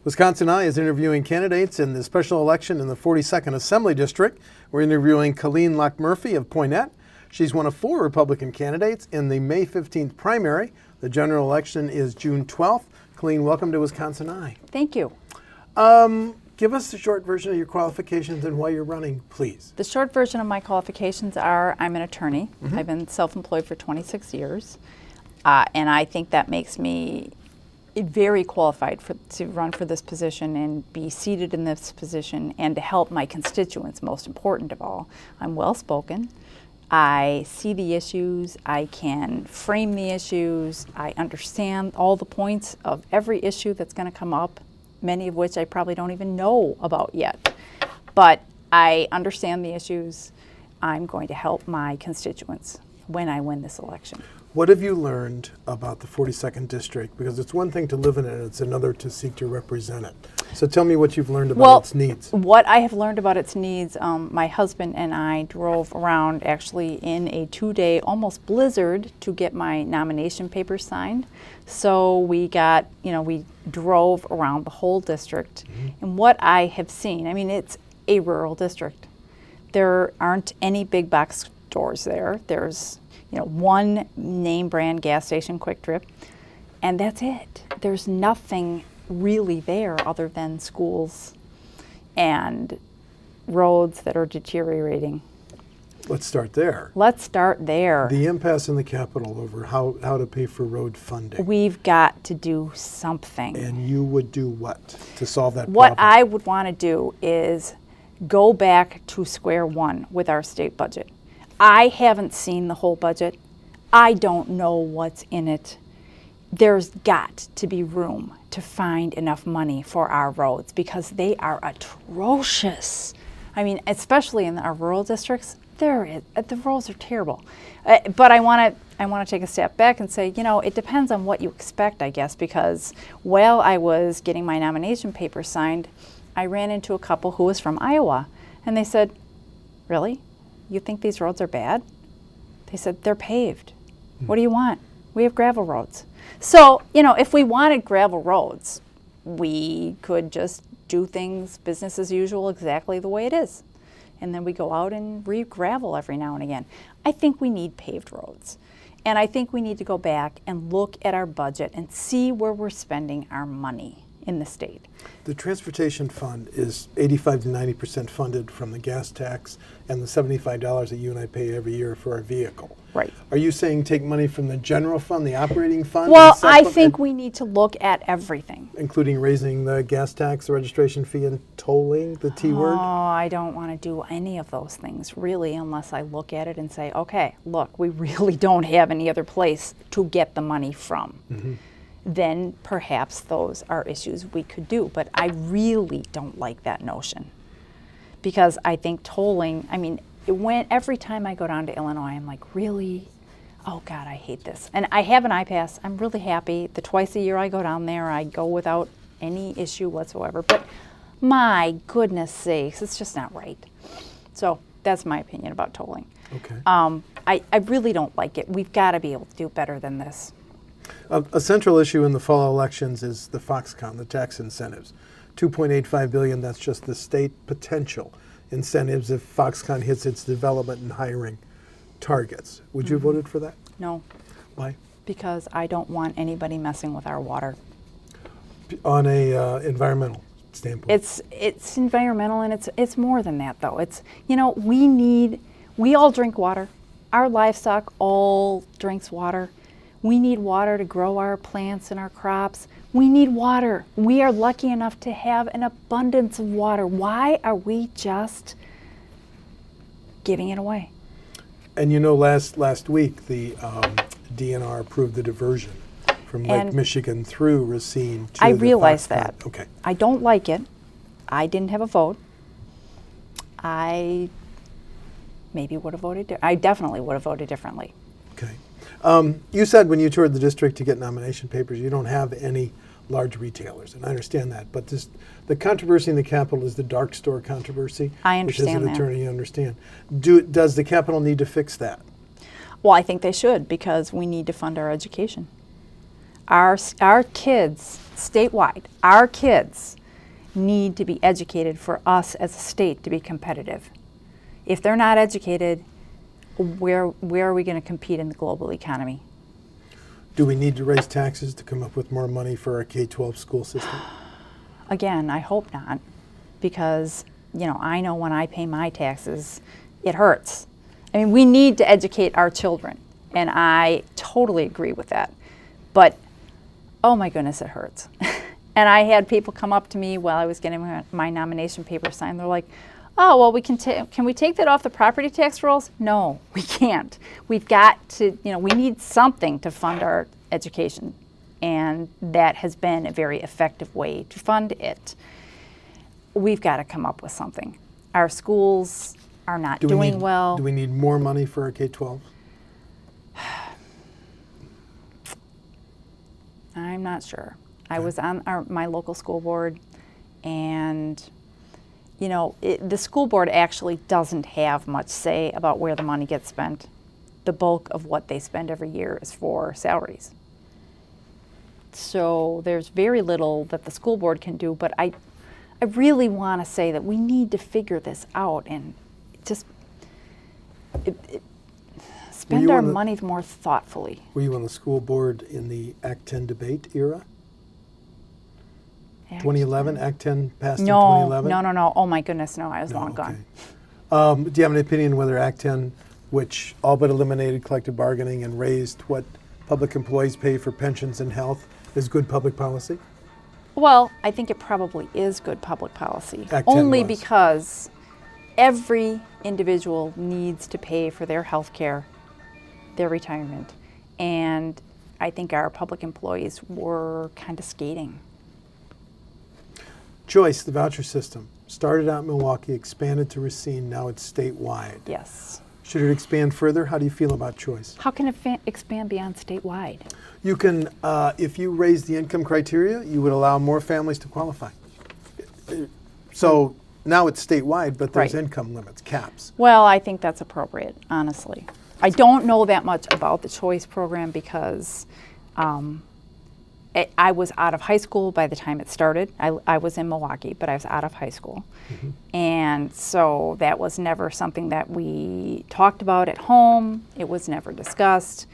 Wisconsin Eye is interviewing candidates in the special election in the 42nd Assembly District. We're interviewing Colleen Locke-Murphy of Poynette. She's one of 4 Republican candidates in the May 15th primary. The general election is June 12th. Colleen, welcome to Wisconsin Eye. Thank you. Give us the short version of your qualifications and why you're running, please. The short version of my qualifications are I'm an attorney. I've been self-employed for 26 years. And I think that makes me very qualified to run for this position and be seated in this position and to help my constituents, most important of all. I'm well-spoken. I see the issues. I can frame the issues. I understand all the points of every issue that's going to come up, many of which I probably don't even know about yet. But I understand the issues. I'm going to help my constituents when I win this election. What have you learned about the 42nd District? Because it's one thing to live in it, it's another to seek to represent it. So tell me what you've learned about its needs. What I have learned about its needs, my husband and I drove around actually in a 2-day almost blizzard to get my nomination papers signed. So we got, we drove around the whole district. And what I have seen, it's a rural district. There aren't any big box stores there. There's one name brand gas station, Quick Trip, and that's it. There's nothing really there other than schools and roads that are deteriorating. Let's start there. Let's start there. The impasse in the Capitol over how to pay for road funding. We've got to do something. And you would do what to solve that problem? What I would want to do is go back to square one with our state budget. I haven't seen the whole budget. I don't know what's in it. There's got to be room to find enough money for our roads because they are atrocious. Especially in our rural districts, the roads are terrible. But I want to take a step back and say, it depends on what you expect, I guess, because while I was getting my nomination papers signed, I ran into a couple who was from Iowa, and they said, "Really? You think these roads are bad?" They said, "They're paved. What do you want? We have gravel roads." So, if we wanted gravel roads, we could just do things business as usual exactly the way it is. And then we go out and re-gravel every now and again. I think we need paved roads. And I think we need to go back and look at our budget and see where we're spending our money in the state. The transportation fund is 85 to 90% funded from the gas tax and the $75 that you and I pay every year for our vehicle. Right. Are you saying take money from the general fund, the operating fund? Well, I think we need to look at everything. Including raising the gas tax, the registration fee, and tolling, the T word? Oh, I don't want to do any of those things, really, unless I look at it and say, okay, look, we really don't have any other place to get the money from. Then perhaps those are issues we could do. But I really don't like that notion because I think tolling, every time I go down to Illinois, I'm like, really? Oh God, I hate this. And I have an iPass. I'm really happy. The twice a year I go down there, I go without any issue whatsoever. But my goodness sakes, it's just not right. So that's my opinion about tolling. Okay. I really don't like it. We've got to be able to do better than this. A central issue in the fall elections is the Foxconn, the tax incentives. $2.85 billion, that's just the state potential incentives if Foxconn hits its development and hiring targets. Would you have voted for that? No. Why? Because I don't want anybody messing with our water. On a environmental standpoint? It's environmental, and it's more than that, though. It's, we all drink water. Our livestock all drinks water. We need water to grow our plants and our crops. We need water. We are lucky enough to have an abundance of water. Why are we just giving it away? And last week the DNR approved the diversion from Lake Michigan through Racine to I realize that. Okay. I don't like it. I didn't have a vote. I maybe would have voted. I definitely would have voted differently. Okay. You said when you toured the district to get nomination papers, you don't have any large retailers, and I understand that. But the controversy in the Capitol is the dark store controversy. I understand which as an attorney, you understand. Does the Capitol need to fix that? Well, I think they should, because we need to fund our education. Our kids, statewide, our kids need to be educated for us as a state to be competitive. If they're not educated, where are we going to compete in the global economy? Do we need to raise taxes to come up with more money for our K-12 school system? Again, I hope not, because I know when I pay my taxes, it hurts. I mean, we need to educate our children, and I totally agree with that. But oh my goodness, it hurts. And I had people come up to me while I was getting my nomination paper signed. They're like, "Oh, well, can we take that off the property tax rolls?" No, we can't. We've got to, we need something to fund our education, and that has been a very effective way to fund it. We've got to come up with something. Our schools are not doing well. Do we need more money for our K-12? I'm not sure. I was on my local school board, and the school board actually doesn't have much say about where the money gets spent. The bulk of what they spend every year is for salaries. So there's very little that the school board can do, but I really want to say that we need to figure this out and just spend our money more thoughtfully. Were you on the school board in the Act 10 debate era? 2011, Act 10 passed in 2011? No. Oh my goodness, no, I was long gone. Do you have an opinion whether Act 10, which all but eliminated collective bargaining and raised what public employees pay for pensions and health, is good public policy? Well, I think it probably is good public policy. Act 10 only was. Because every individual needs to pay for their health care, their retirement, and I think our public employees were kind of skating. Joyce, the voucher system, started out in Milwaukee, expanded to Racine, now it's statewide. Yes. Should it expand further? How do you feel about Choice? How can it expand beyond statewide? You can, if you raise the income criteria, you would allow more families to qualify. So now it's statewide, but there's income limits, caps. Well, I think that's appropriate, honestly. I don't know that much about the Choice program because I was out of high school by the time it started. I was in Milwaukee, but I was out of high school. Mm-hmm. And so that was never something that we talked about at home. It was never discussed.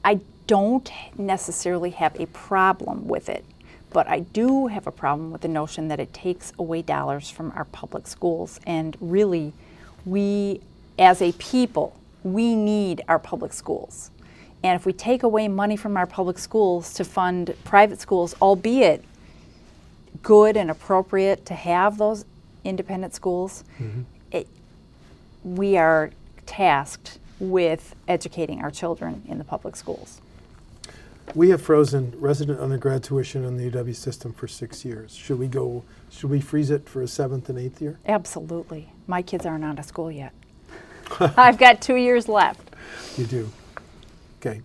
I don't necessarily have a problem with it, but I do have a problem with the notion that it takes away dollars from our public schools. And really, we, as a people, we need our public schools. And if we take away money from our public schools to fund private schools, albeit good and appropriate to have those independent schools, mm-hmm. We are tasked with educating our children in the public schools. We have frozen resident undergrad tuition in the UW system for 6 years. Should we freeze it for a 7th and 8th year? Absolutely. My kids aren't out of school yet. I've got 2 years left. You do. Okay.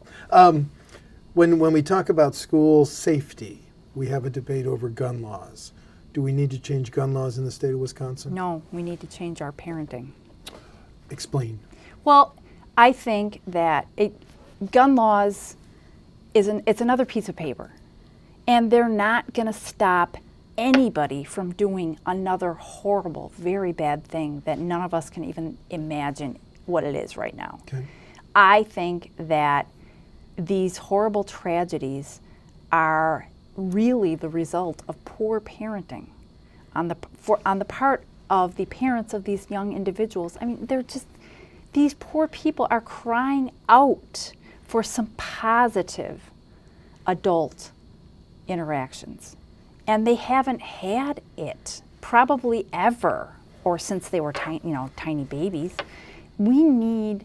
When we talk about school safety, we have a debate over gun laws. Do we need to change gun laws in the state of Wisconsin? No, we need to change our parenting. Explain. Well, I think that gun laws it's another piece of paper, and they're not going to stop anybody from doing another horrible, very bad thing that none of us can even imagine what it is right now. Okay. I think that these horrible tragedies are really the result of poor parenting on the part of the parents of these young individuals. I mean, these poor people are crying out for some positive adult interactions. And they haven't had it probably ever, or since they were tiny babies. We need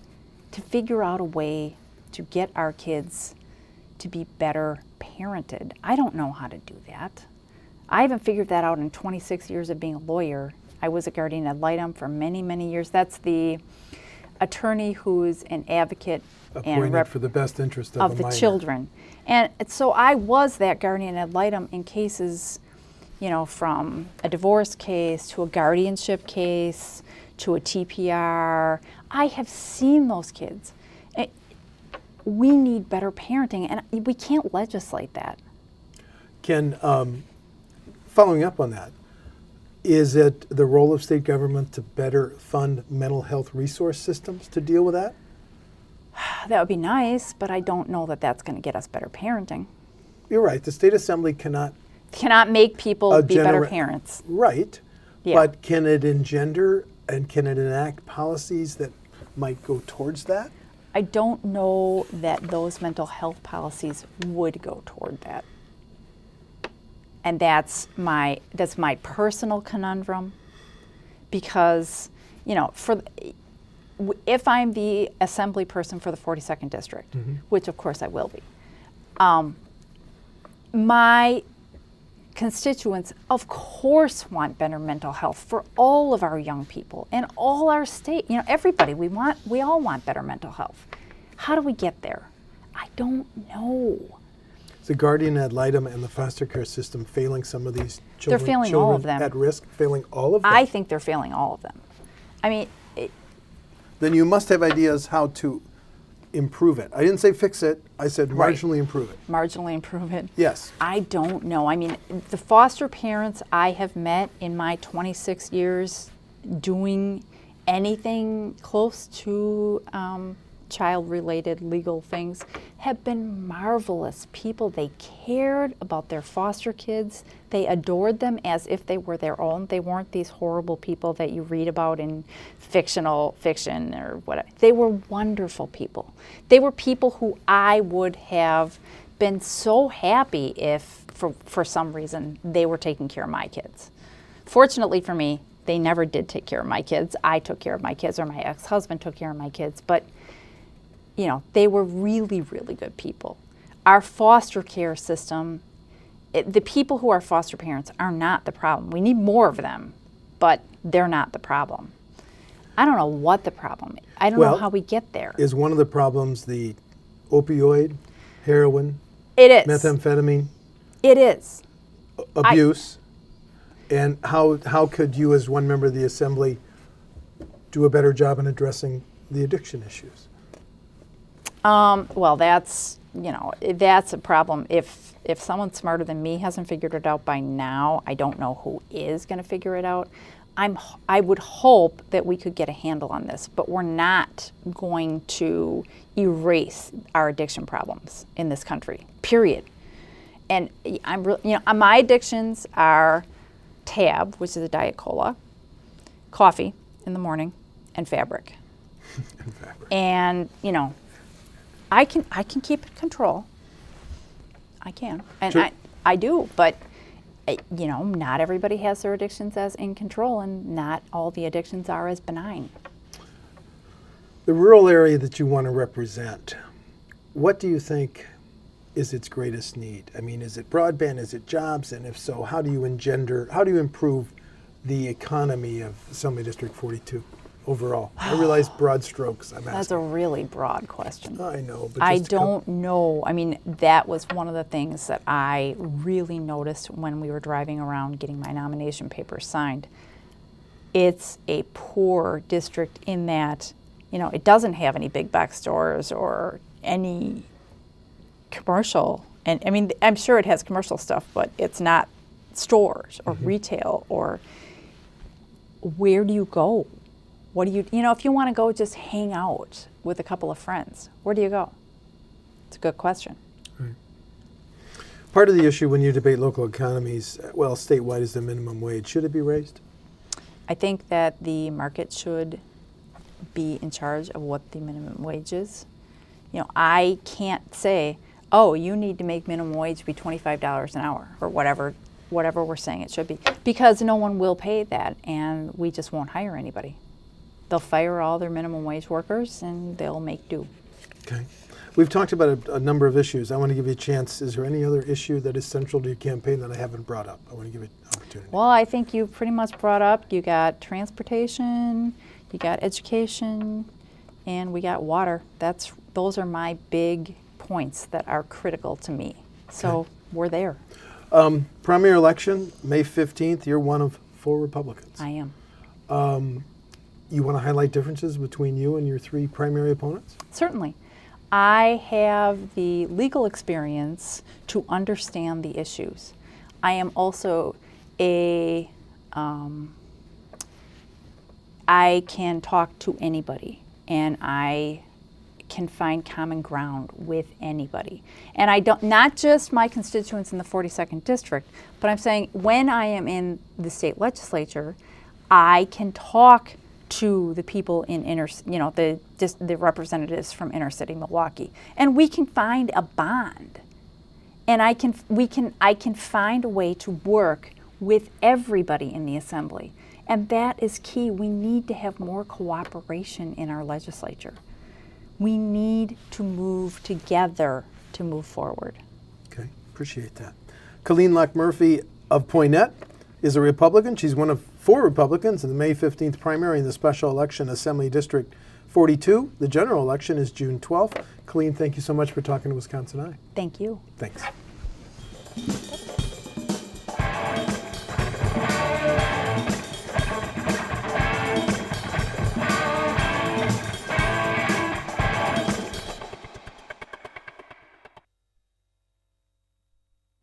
to figure out a way to get our kids to be better parented. I don't know how to do that. I haven't figured that out in 26 years of being a lawyer. I was a guardian ad litem for many, many years. That's the attorney who's an advocate and for the best interest of the children. And so I was that guardian ad litem in cases, from a divorce case to a guardianship case to a TPR. I have seen those kids. we need better parenting, and we can't legislate that. Can, following up on that, is it the role of state government to better fund mental health resource systems to deal with that? That would be nice, but I don't know that that's going to get us better parenting. You're right. The state assembly cannot Make people be better parents. Right. Yeah. But can it engender and can it enact policies that might go towards that? I don't know that those mental health policies would go toward that. And that's my personal conundrum, because, if I'm the assembly person for the 42nd district, which of course I will be, my constituents of course want better mental health for all of our young people and all our state, everybody. We all want better mental health. How do we get there? I don't know. Is the guardian ad litem and the foster care system failing some of these children? They're failing all of them. At risk, failing all of them? I think they're failing all of them. I mean, then you must have ideas how to improve it. I didn't say fix it. I said marginally improve it. Marginally improve it? Yes. I don't know. I mean, the foster parents I have met in my 26 years doing anything close to child-related legal things have been marvelous people. They cared about their foster kids. They adored them as if they were their own. They weren't these horrible people that you read about in fiction or whatever. They were wonderful people. They were people who I would have been so happy if, for some reason, they were taking care of my kids. Fortunately for me, they never did take care of my kids. I took care of my kids, or my ex-husband took care of my kids. But they were really, really good people. Our foster care system, the people who are foster parents are not the problem. We need more of them, but they're not the problem. I don't know what the problem is. I don't know how we get there. Is one of the problems the opioid, heroin, it is. Methamphetamine? It is. Abuse? And how could you, as one member of the assembly, do a better job in addressing the addiction issues? Well, that's a problem. If someone smarter than me hasn't figured it out by now, I don't know who is going to figure it out. I would hope that we could get a handle on this, but we're not going to erase our addiction problems in this country, period. And my addictions are Tab, which is a Diet Cola, coffee in the morning, and fabric. And I can keep it control. I can, and sure. I do, but not everybody has their addictions as in control, and not all the addictions are as benign. The rural area that you want to represent, what do you think is its greatest need? I mean, is it broadband? Is it jobs? And if so, how do you improve the economy of Assembly District 42? Overall, I realize broad strokes. That's a really broad question. I know, but I don't know. I mean, that was one of the things that I really noticed when we were driving around getting my nomination papers signed. It's a poor district in that, it doesn't have any big box stores or any commercial. And I mean, I'm sure it has commercial stuff, but it's not stores or retail or where do you go? What do you, if you want to go just hang out with a couple of friends, where do you go? It's a good question. Right. Part of the issue when you debate local economies, well, statewide is the minimum wage. Should it be raised? I think that the market should be in charge of what the minimum wage is. I can't say, oh, you need to make minimum wage be $25 an hour or whatever we're saying it should be, because no one will pay that, and we just won't hire anybody. They'll fire all their minimum wage workers and they'll make do. Okay. We've talked about a number of issues. I want to give you a chance. Is there any other issue that is central to your campaign that I haven't brought up? I want to give you an opportunity. Well, I think you pretty much brought up, you got transportation, you got education, and we got water. Those are my big points that are critical to me. So okay. We're there. Primary election, May 15th. You're one of 4 Republicans. I am. You want to highlight differences between you and your 3 primary opponents? Certainly. I have the legal experience to understand the issues. I am also I can talk to anybody, and I can find common ground with anybody. And I don't, not just my constituents in the 42nd district, but I'm saying when I am in the state legislature, I can talk to the people in the representatives from inner city Milwaukee, and we can find a bond. And I can find a way to work with everybody in the assembly. And that is key. We need to have more cooperation in our legislature. We need to move together to move forward. Okay, appreciate that. Colleen Locke-Murphy of Poynette is a Republican. She's one of 4 Republicans in the May 15th primary in the special election, Assembly District 42. The general election is June 12th. Colleen, thank you so much for talking to Wisconsin Eye. Thank you. Thanks.